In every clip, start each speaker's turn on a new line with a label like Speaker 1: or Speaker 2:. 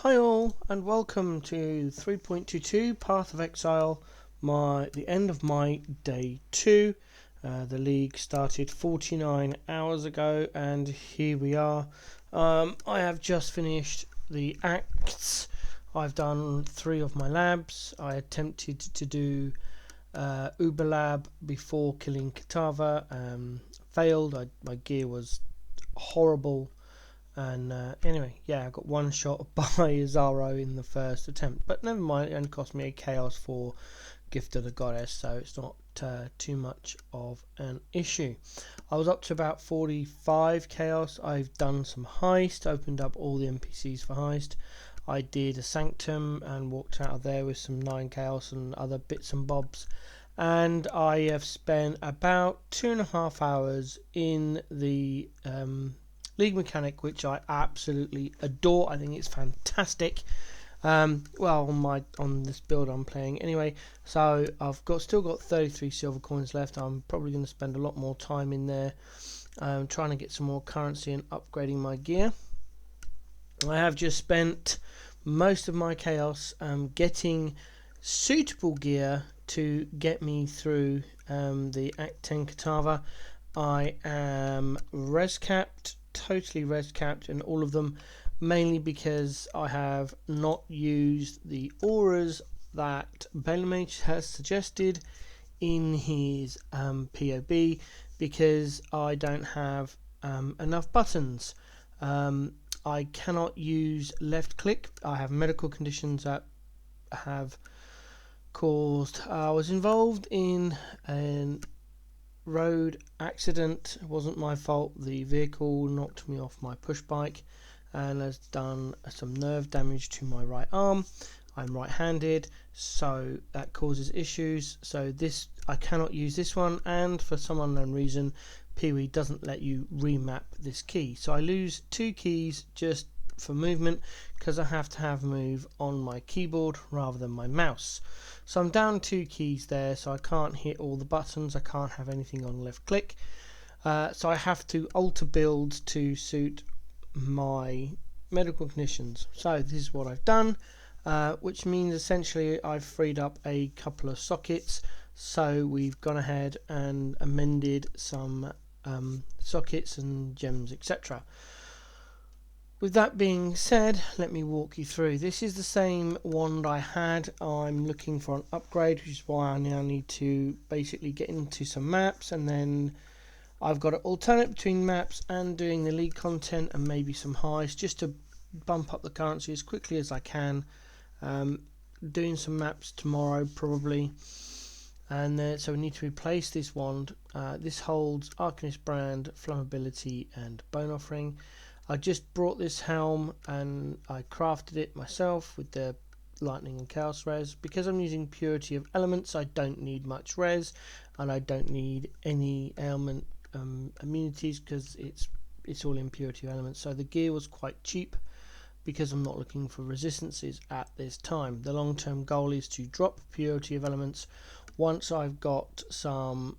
Speaker 1: Hi all, and welcome to 3.22 Path of Exile, the end of my day 2. The league started 49 hours ago, and here we are. I have just finished the acts. I've done 3 of my labs. I attempted to do Uber lab before killing Katava. Failed. My gear was horrible. And anyway, yeah, I got one shot by Zaro in the first attempt, but never mind, it only cost me a chaos for Gift of the Goddess, so it's not too much of an issue. I was up to about 45 chaos. I've done some heist, opened up all the NPCs for heist. I did a sanctum and walked out of there with some 9 chaos and other bits and bobs. And I have spent about 2.5 hours in the League mechanic, which I absolutely adore. I think it's fantastic. Well, on this build I'm playing anyway. So I've still got 33 silver coins left. I'm probably going to spend a lot more time in there, trying to get some more currency and upgrading my gear. I have just spent most of my chaos getting suitable gear to get me through the Act 10 Katava. I am res capped, totally res capped in all of them, mainly because I have not used the auras that Balormage has suggested in his POB, because I don't have enough buttons. I cannot use left click. I have medical conditions that have caused. I was involved in an road accident. It wasn't my fault. The vehicle knocked me off my push bike and has done some nerve damage to my right arm. I'm right-handed, so that causes issues. So I cannot use this one, and for some unknown reason Pee-wee doesn't let you remap this key, so I lose 2 keys just for movement, because I have to have move on my keyboard rather than my mouse. So I'm down 2 keys there, so I can't hit all the buttons. I can't have anything on left click. So I have to alter builds to suit my medical conditions. So this is what I've done, which means essentially I've freed up a couple of sockets. So we've gone ahead and amended some sockets and gems, etc. With that being said, let me walk you through. This is the same wand I had. I'm looking for an upgrade, which is why I now need to basically get into some maps, and then I've got to alternate between maps and doing the league content and maybe some highs, just to bump up the currency as quickly as I can. Doing some maps tomorrow probably, and so we need to replace this wand. This holds Arcanist Brand, Flammability and Bone Offering. I just brought this helm and I crafted it myself with the lightning and chaos res. Because I'm using purity of elements, I don't need much res, and I don't need any ailment immunities, because it's all in purity of elements. So the gear was quite cheap because I'm not looking for resistances at this time. The long-term goal is to drop purity of elements once I've got some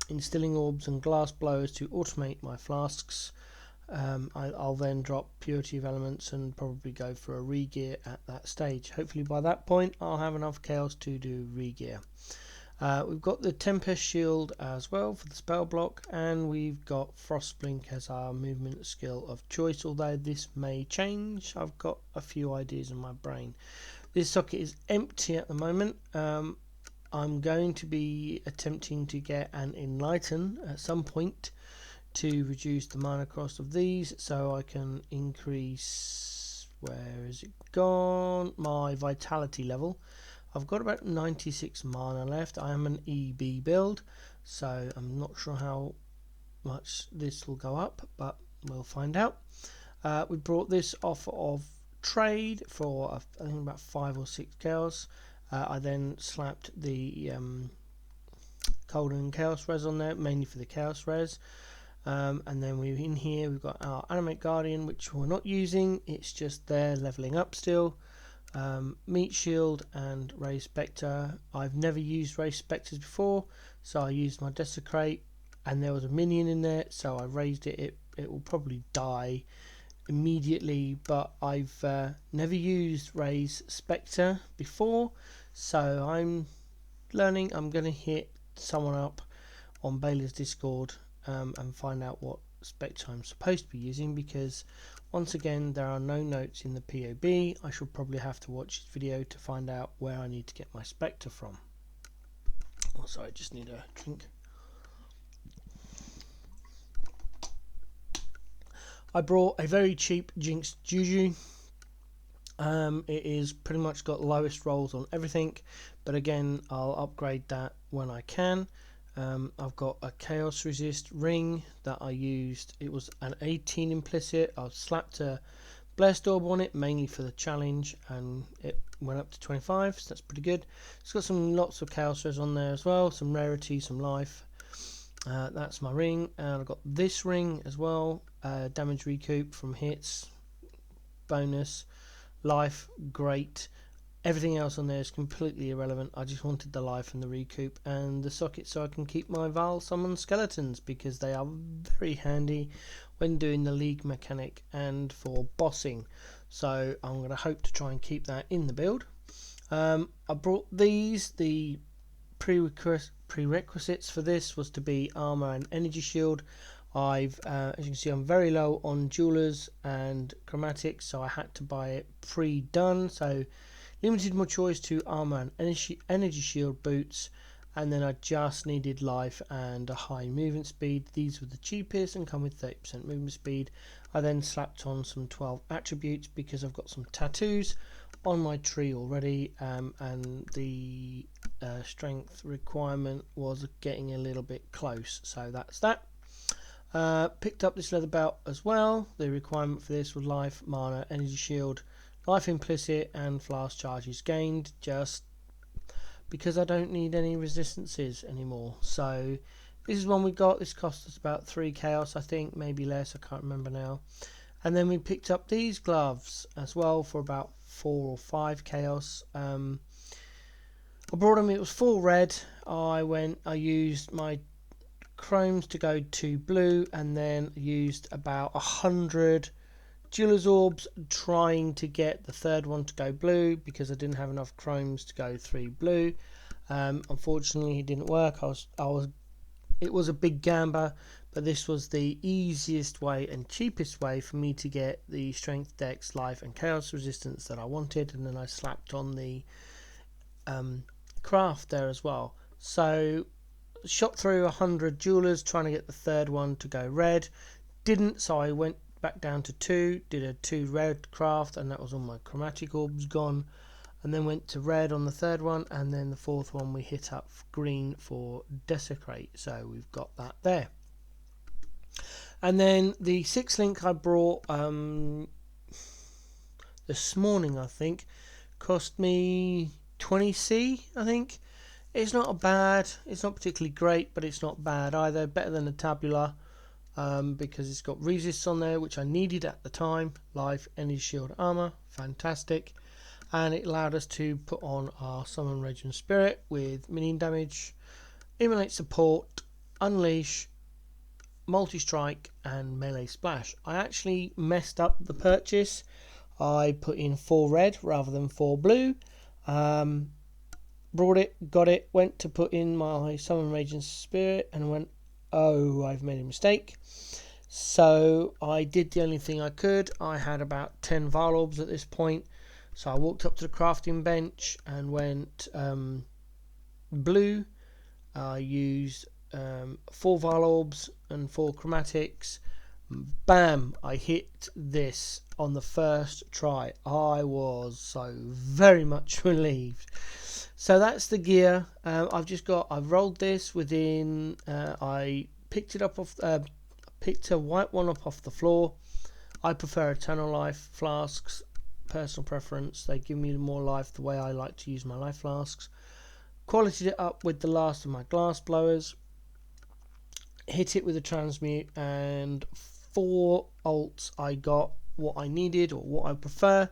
Speaker 1: instilling orbs and glass blowers to automate my flasks. I'll then drop purity of elements and probably go for a re-gear at that stage. Hopefully by that point I'll have enough chaos to do re-gear. We've got the Tempest Shield as well for the spell block, and we've got Frostblink as our movement skill of choice, although this may change. I've got a few ideas in my brain. This socket is empty at the moment. I'm going to be attempting to get an Enlighten at some point to reduce the mana cost of these, so I can increase, where is it gone, my vitality level. I've got about 96 mana left. I am an EB build, so I'm not sure how much this will go up, but we'll find out. We brought this off of trade for I think about 5 or 6 chaos. I then slapped the Cold and Chaos res on there, mainly for the chaos res. And then we've got our Animate Guardian, which we're not using, it's just there leveling up still. Meat Shield and Ray Spectre. I've never used Ray Spectres before, so I used my Desecrate, and there was a minion in there, so I raised it. It will probably die immediately, but I've never used Ray's Spectre before, so I'm learning. I'm going to hit someone up on Baylor's Discord and find out what Spectre I'm supposed to be using, because once again there are no notes in the POB. I should probably have to watch this video to find out where I need to get my Spectre from. Oh, sorry, I just need a drink. I brought a very cheap Jinx Juju. It is pretty much got lowest rolls on everything, but again I'll upgrade that when I can. I've got a Chaos Resist ring that I used. It was an 18 implicit. I slapped a Blessed Orb on it mainly for the challenge, and it went up to 25, so that's pretty good. It's got some lots of Chaos Res on there as well, some rarity, some life. That's my ring, and I've got this ring as well. Damage recoup from hits, bonus, life, great. Everything else on there is completely irrelevant. I just wanted the life and the recoup and the socket so I can keep my Val Summon Skeletons, because they are very handy when doing the league mechanic and for bossing. So I'm going to hope to try and keep that in the build. I brought these. The prerequisites for this was to be armor and energy shield. As you can see, I'm very low on jewelers and chromatics, so I had to buy it pre-done. So limited my choice to armor and energy shield boots, and then I just needed life and a high movement speed. These were the cheapest and come with 30% movement speed. I then slapped on some 12 attributes because I've got some tattoos on my tree already, and the strength requirement was getting a little bit close, so that's that. Picked up this leather belt as well. The requirement for this was life, mana, energy shield, life implicit, and flask charges gained, just because I don't need any resistances anymore. So this is one we got. This cost us about 3 chaos, I think, maybe less, I can't remember now. And then we picked up these gloves as well for about 4 or 5 chaos. I brought them, it was full red. I used my chromes to go to blue, and then used about 100 Jeweler's Orbs trying to get the third one to go blue, because I didn't have enough chromes to go 3 blue. Unfortunately it didn't work. It was a big gamble, but this was the easiest way and cheapest way for me to get the strength, dex, life and chaos resistance that I wanted, and then I slapped on the craft there as well. So shot through 100 jewelers trying to get the third one to go red. Didn't, so I went back down to 2, did a 2 red craft, and that was all my chromatic orbs gone, and then went to red on the third one, and then the fourth one we hit up green for desecrate. So we've got that there. And then the 6 link I brought this morning, I think, cost me 20c, I think. It's not it's not particularly great, but it's not bad either. Better than a tabular, because it's got resists on there, which I needed at the time. Life, energy shield, armor, fantastic. And it allowed us to put on our Summon Raging Spirit with minion damage, Immolate support, unleash, multi-strike and melee splash. I actually messed up the purchase. I put in 4 red rather than 4 blue. Brought it, got it, went to put in my Summon Raging Spirit and went, oh, I've made a mistake. So I did the only thing I could. I had about 10 Val Orbs at this point. So I walked up to the crafting bench and went blue. I used 4 Val Orbs and 4 chromatics. Bam! I hit this on the first try. I was so very much relieved. So that's the gear. I've rolled this within. I picked it up picked a white one up off the floor. I prefer Eternal Life flasks. Personal preference. They give me more life the way I like to use my life flasks. Qualityed it up with the last of my glass blowers. Hit it with a transmute, and 4 ults. I got what I needed or what I prefer,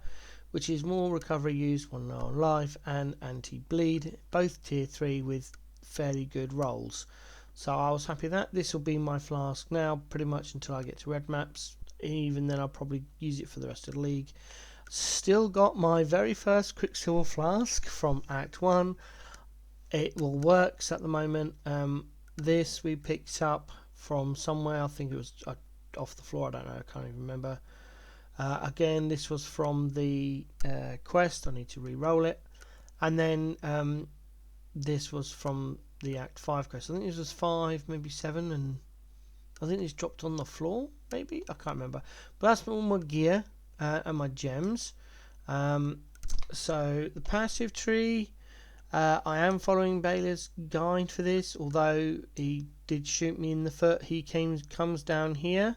Speaker 1: which is more recovery use, 1 hour life, and anti-bleed, both tier 3 with fairly good rolls. So I was happy with that. This will be my flask now pretty much until I get to red maps. even then I'll probably use it for the rest of the league. Still got my very first Quicksilver flask from Act 1. It will works at the moment. This we picked up from somewhere. I think it was off the floor. I don't know. I can't even remember. Again, this was from the quest. I need to re-roll it. And then this was from the Act 5 quest. I think this was 5, maybe 7, and I think it's dropped on the floor, maybe? I can't remember. But that's all my gear and my gems. So the passive tree, I am following Baylor's guide for this, although he did shoot me in the foot. He comes down here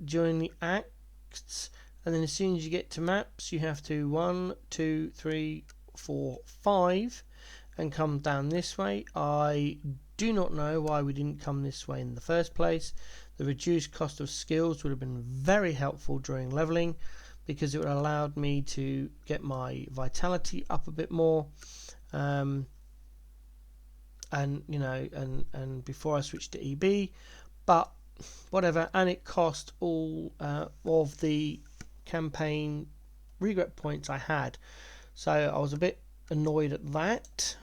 Speaker 1: during the acts, and then as soon as you get to maps, you have to 1, 2, 3, 4, 5, and come down this way. I do not know why we didn't come this way in the first place. The reduced cost of skills would have been very helpful during leveling, because it would have allowed me to get my vitality up a bit more, and you know, and before I switched to EB, but whatever. And it cost all of the campaign regret points I had, so I was a bit annoyed at that.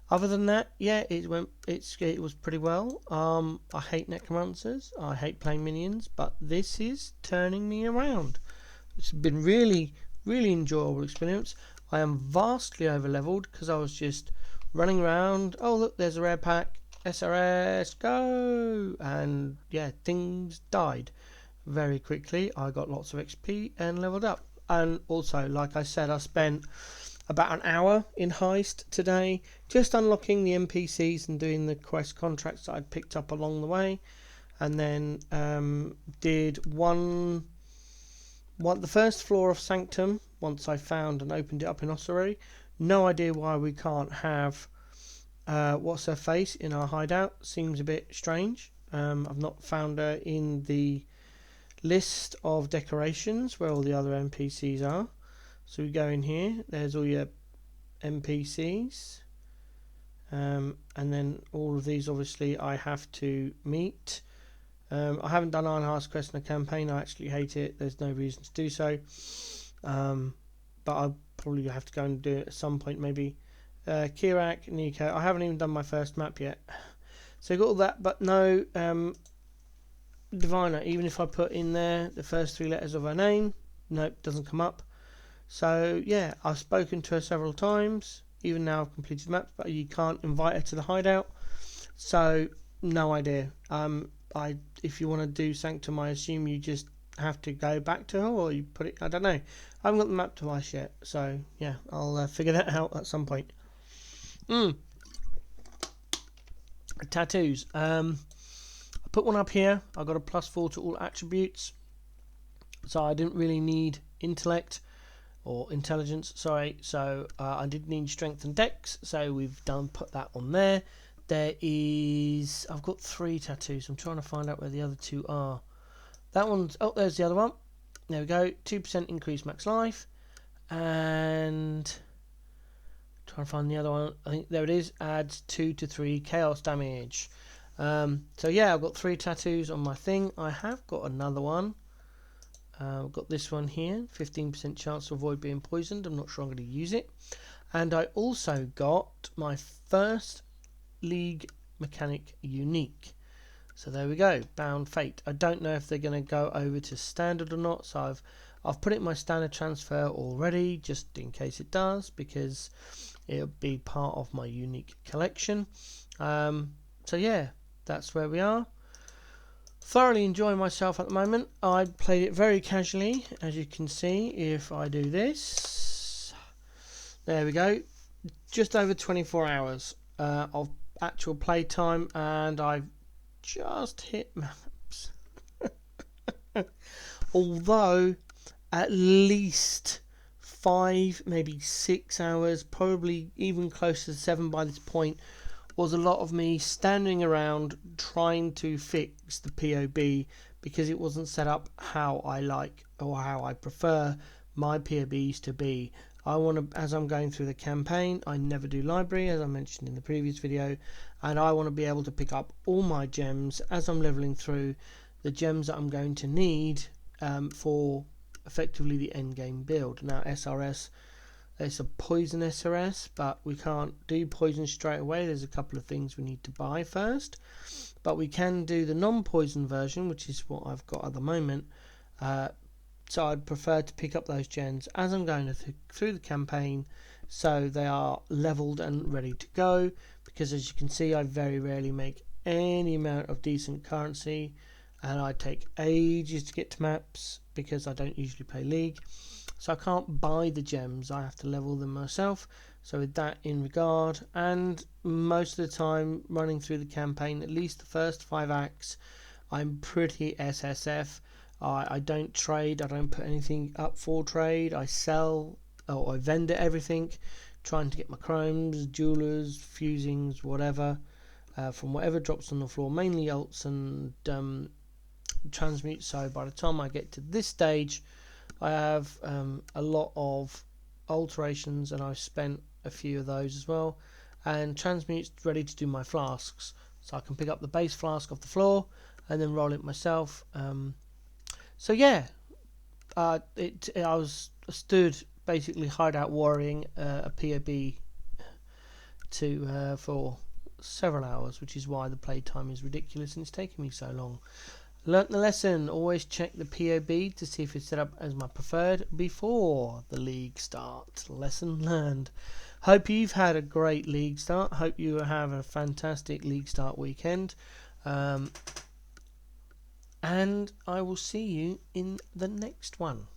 Speaker 1: Other than that, yeah, it was pretty well. I hate necromancers, I hate playing minions, but this is turning me around. It's been really enjoyable experience. I am vastly over leveled because I was just running around. Oh look, there's a rare pack, SRS, go! And yeah, things died very quickly. I got lots of XP and leveled up. And also, like I said, I spent about an hour in Heist today, just unlocking the NPCs and doing the quest contracts that I'd picked up along the way, and then did the first floor of Sanctum once I found and opened it up in Ossuary. No idea why we can't have what's her face in our hideout. Seems a bit strange. I've not found her in the list of decorations where all the other NPCs are. So we go in here, there's all your NPCs, and then all of these obviously I have to meet. I haven't done Ironheart's quest in a campaign. I actually hate it. There's no reason to do so, but I'll probably have to go and do it at some point, maybe. Kirak, Nico, I haven't even done my first map yet, so I got all that, but no Diviner. Even if I put in there the first 3 letters of her name, nope, doesn't come up. So yeah, I've spoken to her several times. Even now I've completed maps, but you can't invite her to the hideout. So no idea. If you want to do Sanctum, I assume you just have to go back to her, or you put it. I don't know. I haven't got the map device yet, so yeah, I'll figure that out at some point. Tattoos. I put one up here. I got a +4 to all attributes, so I didn't really need intellect. Or intelligence, sorry. So I did need strength and dex, so we've put that on there. I've got 3 tattoos. I'm trying to find out where the other 2 are. That one's, oh, there's the other one. There we go. 2% increase max life, and trying to find the other one. I think there it is. Adds 2 to 3 chaos damage. So yeah, I've got 3 tattoos on my thing. I have got another one. I've got this one here, 15% chance to avoid being poisoned. I'm not sure I'm going to use it. And I also got my first League mechanic unique. So there we go, Bound Fate. I don't know if they're going to go over to standard or not, so I've put it in my standard transfer already, just in case it does, because it'll be part of my unique collection. So yeah, that's where we are. Thoroughly enjoying myself at the moment. I played it very casually, as you can see. If I do this, there we go, just over 24 hours of actual play time, and I've just hit maps. Although at least 5, maybe 6 hours, probably even closer to 7 by this point, was a lot of me standing around trying to fix the POB, because it wasn't set up how I like or how I prefer my POBs to be. I want to, as I'm going through the campaign, I never do library, as I mentioned in the previous video, and I want to be able to pick up all my gems as I'm leveling through the gems that I'm going to need for effectively the end game build. Now SRS, it's a Poison SRS, but we can't do Poison straight away. There's a couple of things we need to buy first, but we can do the non-Poison version, which is what I've got at the moment. So I'd prefer to pick up those gens as I'm going through the campaign, so they are leveled and ready to go, because as you can see, I very rarely make any amount of decent currency, and I take ages to get to maps because I don't usually play League, so I can't buy the gems, I have to level them myself. So with that in regard, and most of the time running through the campaign, at least the first 5 acts, I'm pretty SSF. I don't trade, I don't put anything up for trade, I sell or I vendor everything, trying to get my chromes, jewelers, fusings, whatever, from whatever drops on the floor, mainly ults and transmute. So by the time I get to this stage, I have a lot of alterations, and I've spent a few of those as well, and transmute's ready to do my flasks, so I can pick up the base flask off the floor and then roll it myself. So yeah, I stood basically hideout warring a POB for several hours, which is why the playtime is ridiculous and it's taking me so long. Learnt the lesson, always check the POB to see if it's set up as my preferred before the league start. Lesson learned. Hope you've had a great league start, hope you have a fantastic league start weekend. And I will see you in the next one.